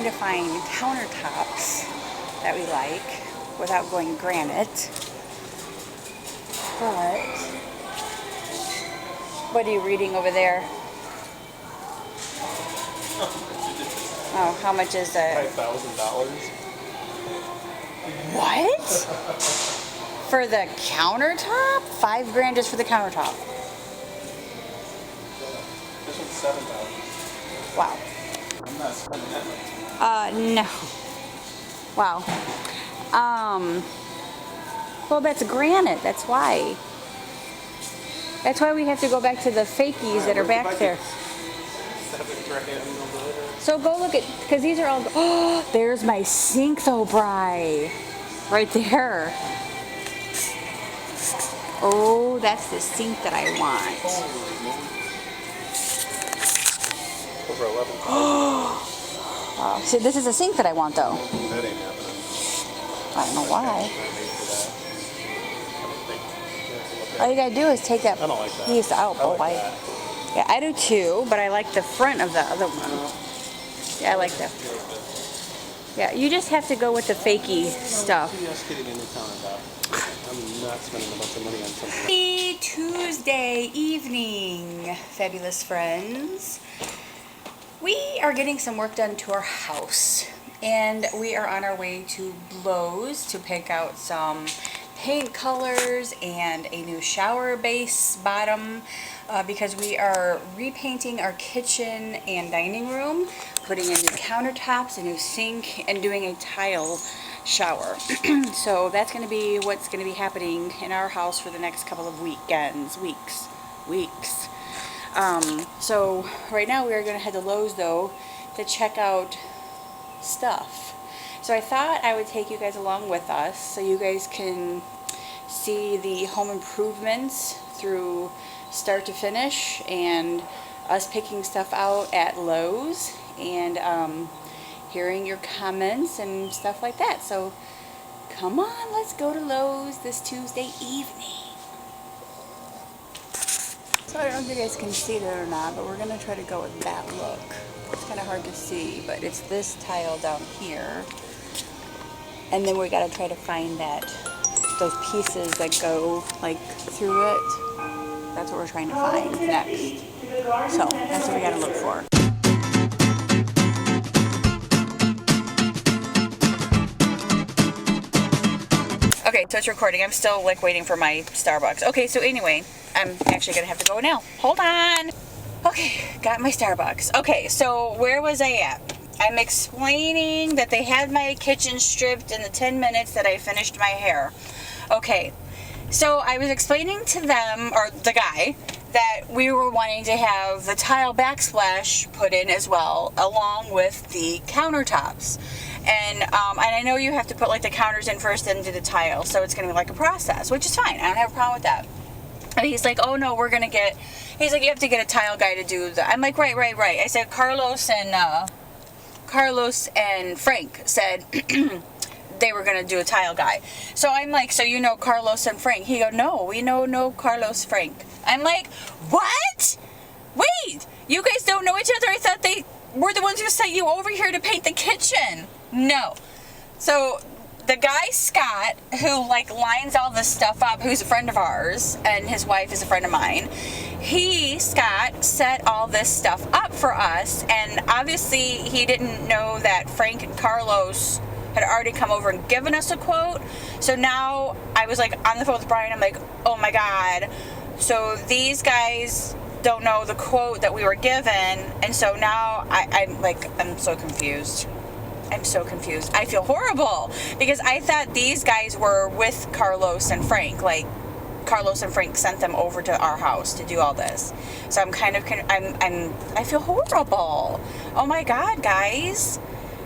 trying to find countertops that we like without going granite. But what are you reading over there? Oh, how much is that? $5,000. What? For the countertop? $5,000 just for the countertop. This one's $7,000. Wow. I'm not spending that much. No. Wow. Well, that's granite. That's why. That's why we have to go back to the fakies that are back there. So go look at, because these are all, oh, there's my sink though, Bri. Right there. Oh, that's the sink that I want. Over 11,000. Wow. See, this is a sink that I want though. That ain't happening. I don't know why. All you gotta do is take that I don't like that. piece out. I like Oh, that. yeah, I do too, but I like the front of the other one. Yeah, I like that. Yeah, you just have to go with the fakey stuff. Just getting a new countertop. I'm not spending a bunch of money on something. Happy Tuesday evening, fabulous friends. We are getting some work done to our house, and we are on our way to Lowe's to pick out some paint colors and a new shower base bottom because we are repainting our kitchen and dining room, putting in new countertops, a new sink, and doing a tile shower. So that's going to be what's going to be happening in our house for the next couple of weeks. So right now we are going to head to Lowe's though to check out stuff. So I thought I would take you guys along with us so you guys can see the home improvements through start to finish and us picking stuff out at Lowe's and hearing your comments and stuff like that. So come on, let's go to Lowe's this Tuesday evening. So I don't know if you guys can see it or not, but we're going to try to go with that look. It's kind of hard to see, but it's this tile down here. And then we got to try to find those pieces that go like through it. That's what we're trying to find next. So that's what we got to look for. Okay, so it's recording. I'm still like waiting for my Starbucks. Okay, so anyway, I'm actually gonna have to go now. Hold on. Okay, got my Starbucks. Okay, so where was I at? I'm explaining that they had my kitchen stripped in the 10 minutes that I finished my hair. Okay, so I was explaining to them, or the guy, that we were wanting to have the tile backsplash put in as well, along with the countertops. And I know you have to put like the counters in first, then do the tile, so it's gonna be like a process, which is fine. I don't have a problem with that. And he's like, oh no, he's like, you have to get a tile guy to do that. I'm like, right. I said, Carlos and Frank said they were gonna do a tile guy. So I'm like, so you know Carlos and Frank? He go, no, we know no Carlos, Frank. I'm like, what? Wait, you guys don't know each other? I thought they were the ones who sent you over here to paint the kitchen. No. So the guy Scott, who like lines all this stuff up, who's a friend of ours, and his wife is a friend of mine, Scott set all this stuff up for us, and obviously he didn't know that Frank and Carlos had already come over and given us a quote. So now I was like on the phone with Brian, I'm like, oh my god, so these guys don't know the quote that we were given, and so now I'm so confused. I feel horrible because I thought these guys were with Carlos and Frank. Like Carlos and Frank sent them over to our house to do all this. So I feel horrible. Oh my god, guys.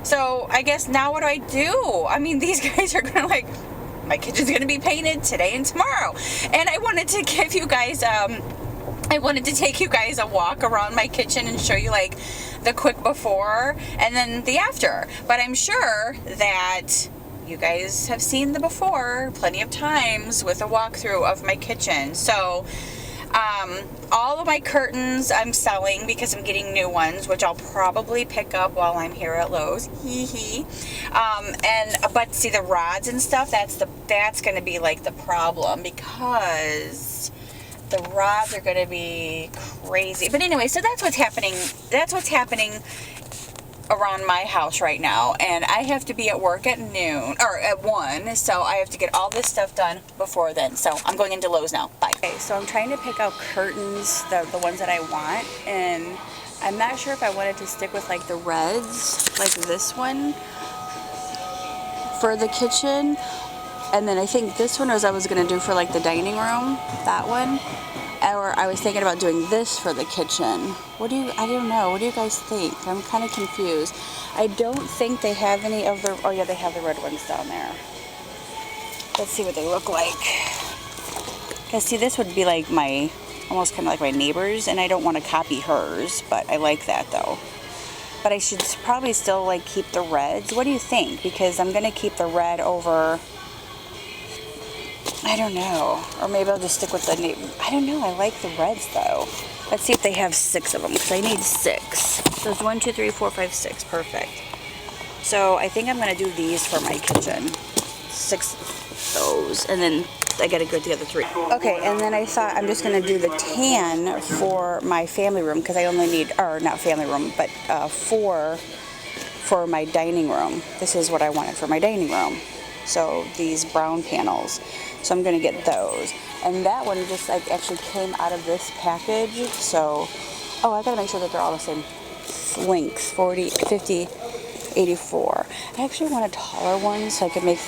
So I guess now what do I do? I mean, these guys are gonna my kitchen's gonna be painted today and tomorrow, and I wanted to give you guys I wanted to take you guys a walk around my kitchen and show you like the quick before and then the after. But I'm sure that you guys have seen the before plenty of times with a walkthrough of my kitchen. So All of my curtains I'm selling because I'm getting new ones, which I'll probably pick up while I'm here at Lowe's. Hee hee. But see, the rods and stuff, that's going to be like the problem, because the rods are going to be crazy. But anyway, so that's what's happening. That's what's happening around my house right now, and I have to be at work at noon, or at 1, so I have to get all this stuff done before then. So I'm going into Lowe's now. Bye. Okay, so I'm trying to pick out curtains, the ones that I want, and I'm not sure if I wanted to stick with like the reds, like this one for the kitchen, and then I think this one I was going to do for like the dining room, that one. Or I was thinking about doing this for the kitchen. I don't know. What do you guys think? I'm kind of confused. I don't think they have any of the, oh yeah, they have the red ones down there. Let's see what they look like. Because see, this would be like almost kind of like my neighbor's, and I don't want to copy hers, but I like that though. But I should probably still like keep the reds. What do you think? Because I'm going to keep the red over, I don't know. Or maybe I'll just stick with I don't know. I like the reds though. Let's see if they have 6 of them, because I need 6. So it's 1, 2, 3, 4, 5, 6. Perfect. So I think I'm going to do these for my kitchen. 6 of those. And then I got to go to the other 3. Okay, and then I thought I'm just going to do the tan for my family room, because I only need, or not family room, but 4 for my dining room. This is what I wanted for my dining room. So these brown panels. So I'm going to get those. And that one just like actually came out of this package. So, oh, I got to make sure that they're all the same lengths, 40, 50, 84. I actually want a taller one so I could make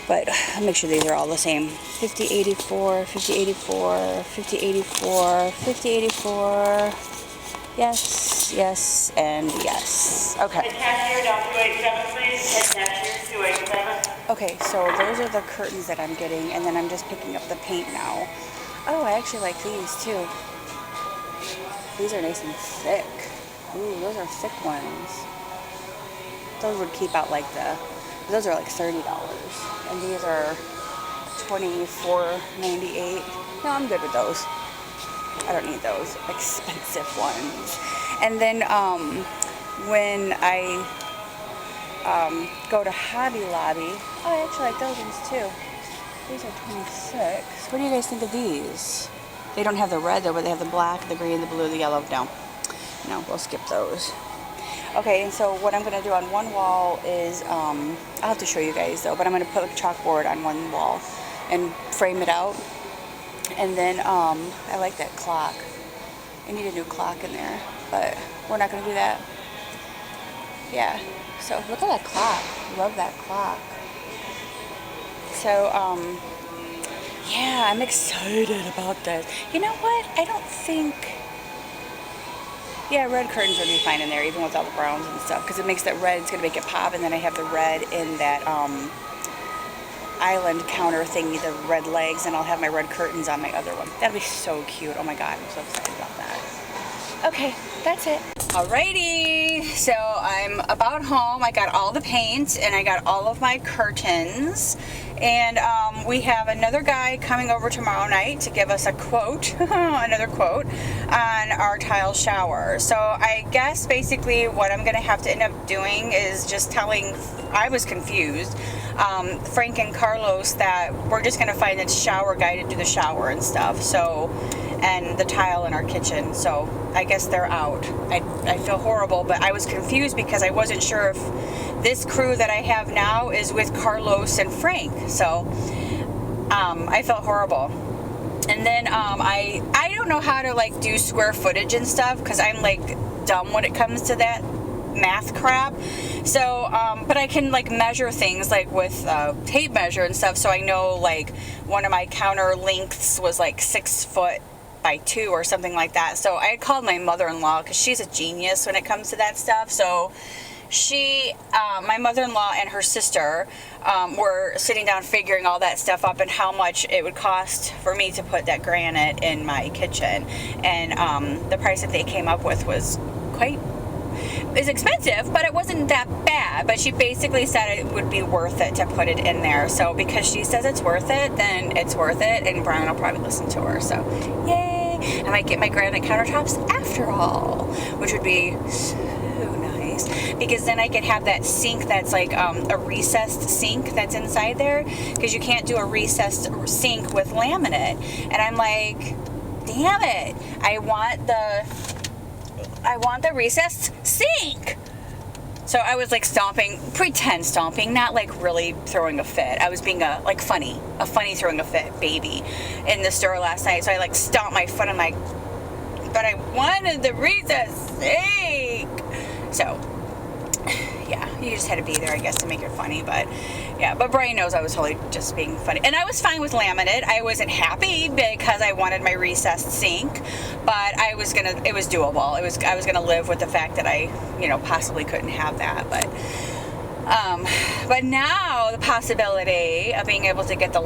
but I'll make sure these are all the same. 50, 84, 50, 84, 50, 84, 50, 84. Yes, yes, and yes. Okay. The cashier down 287, please. The cashier 287. Okay, so those are the curtains that I'm getting, and then I'm just picking up the paint now. Oh, I actually like these too. These are nice and thick. Ooh, those are thick ones. Those would keep out like those are like $30, and these are $24.98. No, I'm good with those. I don't need those expensive ones. And then when I go to Hobby Lobby, oh, I actually like those ones too. These are 26. What do you guys think of these? They don't have the red though, but they have the black, the green, the blue, the yellow. No, we'll skip those. Okay, and so what I'm going to do on one wall is, I'll have to show you guys though, but I'm going to put a chalkboard on one wall and frame it out. And then I like that clock. I need a new clock in there, but we're not going to do that. Yeah, so look at that clock. Love that clock. So, yeah, I'm excited about this. You know what? I don't think... Yeah, red curtains would be fine in there, even with all the browns and stuff, because it makes that red, it's going to make it pop, and then I have the red in that island counter thingy, the red legs, and I'll have my red curtains on my other one. That'll be so cute. Oh my god, I'm so excited about that. Okay, that's it. Alrighty, so I'm about home. I got all the paint and I got all of my curtains, and we have another guy coming over tomorrow night to give us a quote, another quote on our tile shower. So I guess basically what I'm gonna have to end up doing is just telling, I was confused, Frank and Carlos, that we're just gonna find a shower guy to do the shower and stuff. So, and the tile in our kitchen. So I guess they're out. I feel horrible, but I was confused because I wasn't sure if this crew that I have now is with Carlos and Frank. So I felt horrible. And then I don't know how to like do square footage and stuff, because I'm like dumb when it comes to that math crap. So but I can like measure things like with tape measure and stuff, so I know like one of my counter lengths was like 6 foot by 2 or something like that. So I called my mother-in-law, because she's a genius when it comes to that stuff. So she, my mother-in-law and her sister were sitting down figuring all that stuff up and how much it would cost for me to put that granite in my kitchen. And the price that they came up with was quite is expensive, but it wasn't that bad. But she basically said it would be worth it to put it in there. So because she says it's worth it, then it's worth it, and Brian will probably listen to her. So yay! I might get my granite countertops after all, which would be so nice, because then I could have that sink that's like a recessed sink that's inside there, because you can't do a recessed sink with laminate. And I'm like, damn it, I want the recessed sink. So I was like pretend stomping, not like really throwing a fit. I was being a funny throwing a fit baby in the store last night. So I like stomped my foot. I'm like, but I wanted the recessed sink. So yeah, you just had to be there, I guess, to make it funny. But yeah, but Brian knows I was totally just being funny. And I was fine with laminate. I wasn't happy because I wanted my recessed sink, but it was doable. I was gonna live with the fact that I, possibly couldn't have that. But now the possibility of being able to get the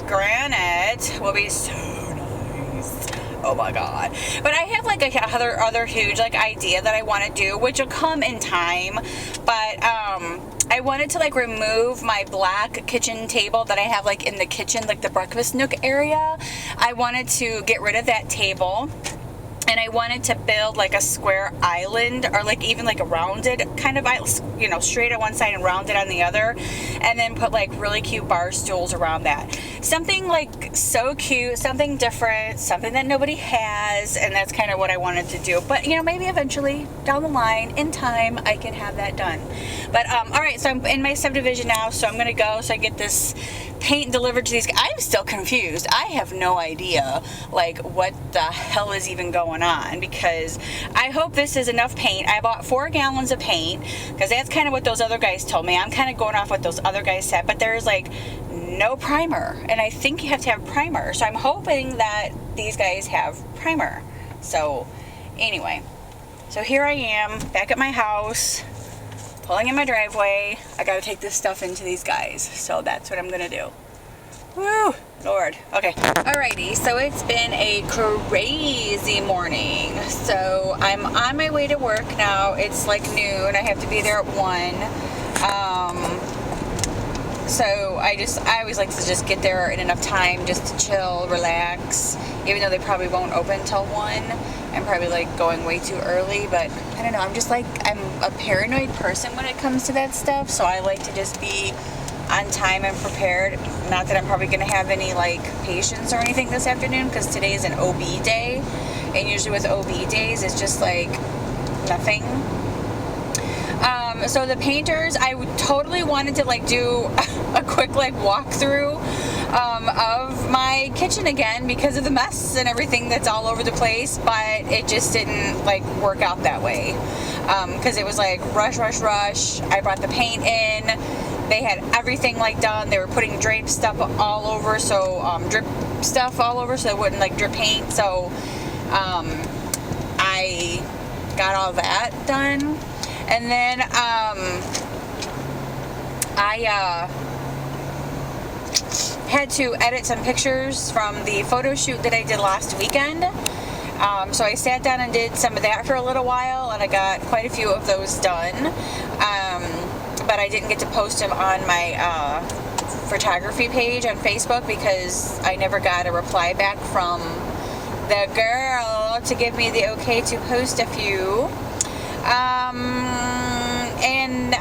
granite will be so nice. Oh my god. But I have like other huge idea that I want to do, which will come in time. But I wanted to remove my black kitchen table that I have in the kitchen, the breakfast nook area. I wanted to get rid of that table. And I wanted to build a square island, or even a rounded kind of island, straight on one side and rounded on the other, and then put really cute bar stools around that. Something so cute, something different, something that nobody has, and that's kind of what I wanted to do. But maybe eventually down the line, in time, I can have that done. But all right, so I'm in my subdivision now, so I'm gonna go. So I get this paint delivered to these guys. I'm still confused. I have no idea what the hell is even going on, because I hope this is enough paint. I bought 4 gallons of paint because that's kind of what those other guys told me. I'm kind of going off what those other guys said, but there's no primer, and I think you have to have primer. So I'm hoping that these guys have primer. So anyway, so here I am back at my house, pulling in my driveway. I gotta take this stuff into these guys, so that's what I'm gonna do. Woo, Lord. Okay, alrighty, so it's been a crazy morning. So I'm on my way to work now. It's noon. I have to be there at 1. So I always like to just get there in enough time just to chill, relax, even though they probably won't open till 1. I'm probably going way too early, but I don't know. I'm a paranoid person when it comes to that stuff, so I like to just be on time and prepared. Not that I'm probably going to have any patients or anything this afternoon, because today is an OB day, and usually with OB days it's just nothing. So the painters, I totally wanted to do a quick walkthrough of my kitchen again because of the mess and everything that's all over the place, but it just didn't work out that way, because it was rush. I brought the paint in. They had everything done. They were putting drape stuff all over, so drip stuff all over, so it wouldn't drip paint. So I got all that done. And then I had to edit some pictures from the photo shoot that I did last weekend. So I sat down and did some of that for a little while, and I got quite a few of those done. But I didn't get to post them on my photography page on Facebook because I never got a reply back from the girl to give me the okay to post a few. And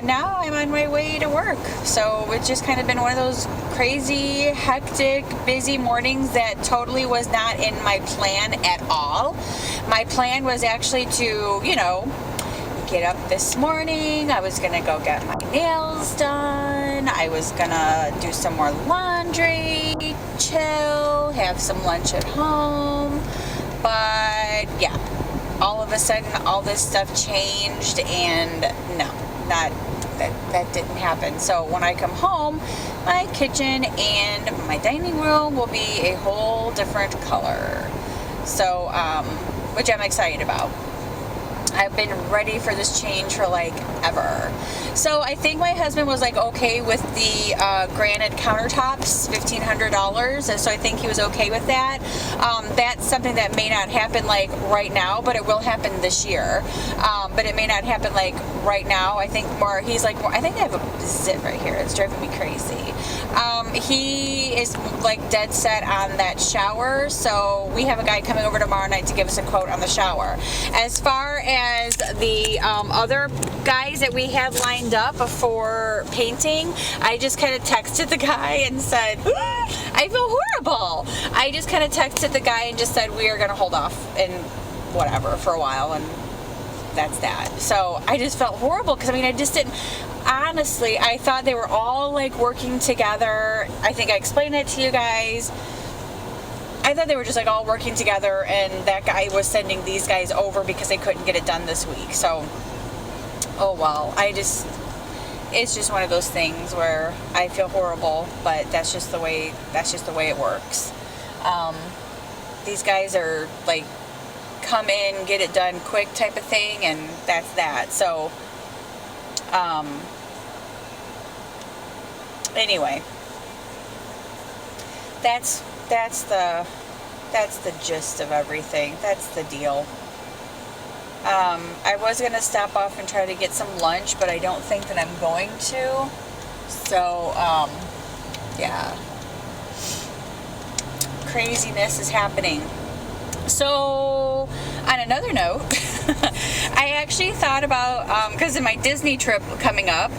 now I'm on my way to work. So it's just kind of been one of those crazy, hectic, busy mornings that totally was not in my plan at all. My plan was actually to, get up this morning. I was going to go get my nails done. I was going to do some more laundry, chill, have some lunch at home. But yeah, all of a sudden all this stuff changed, and no, that didn't happen. So when I come home, my kitchen and my dining room will be a whole different color. So which I'm excited about. I've been ready for this change for ever. So I think my husband was like okay with the granite countertops, $1,500, and so I think he was okay with that. That's something that may not happen like right now, but it will happen this year. But it may not happen like right now. I think more, he's like, I think I have a zit right here. It's driving me crazy. He is like dead set on that shower, so we have a guy coming over tomorrow night to give us a quote on the shower. As far as the other guys that we had lined up for painting, I just kind of texted the guy and said, I feel horrible. I just kind of texted the guy and just said we are going to hold off and whatever for a while, and that's that. So I just felt horrible because I mean I just didn't, honestly, I thought they were all like working together. I think I explained it to you guys. I thought they were just like all working together, and that guy was sending these guys over because they couldn't get it done this week. So, oh well, it's just one of those things where I feel horrible, but that's just the way it works. These guys are like come in, get it done quick type of thing, and that's that. So, anyway, that's the gist of everything. That's the deal. I was gonna stop off and try to get some lunch, but I don't think that I'm going to. So, yeah, craziness is happening. So, on another note, I actually thought about, because of my Disney trip coming up,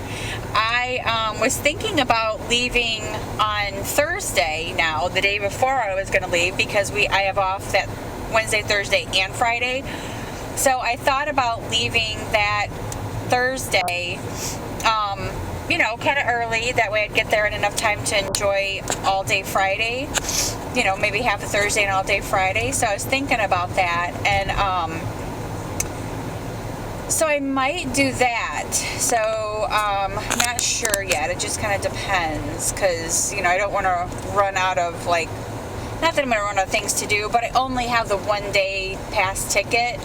I was thinking about leaving on Thursday now, the day before I was going to leave, because I have off that Wednesday, Thursday, and Friday. So I thought about leaving that Thursday, kind of early. That way I'd get there in enough time to enjoy all day Friday. Maybe half a Thursday and all day Friday. So I was thinking about that, and so I might do that. So I'm not sure yet. It just kind of depends, because I don't want to run out of not that I'm going to run out of things to do, but I only have the 1 day pass ticket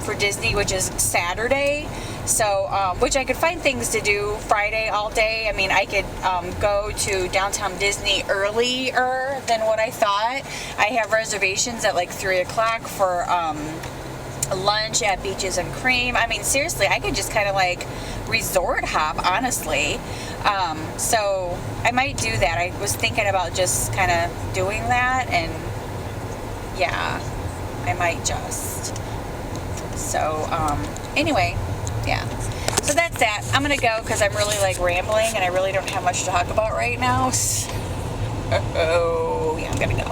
for Disney, which is Saturday. So, which I could find things to do Friday all day. I mean, I could go to downtown Disney earlier than what I thought. I have reservations at 3 o'clock for lunch at Beaches and Cream. I mean, seriously, I could just kind of resort hop, honestly. So I might do that. I was thinking about just kind of doing that, and yeah, I might just. So, anyway, yeah. So that's that. I'm going to go because I'm really rambling, and I really don't have much to talk about right now. So, yeah, I'm going to go.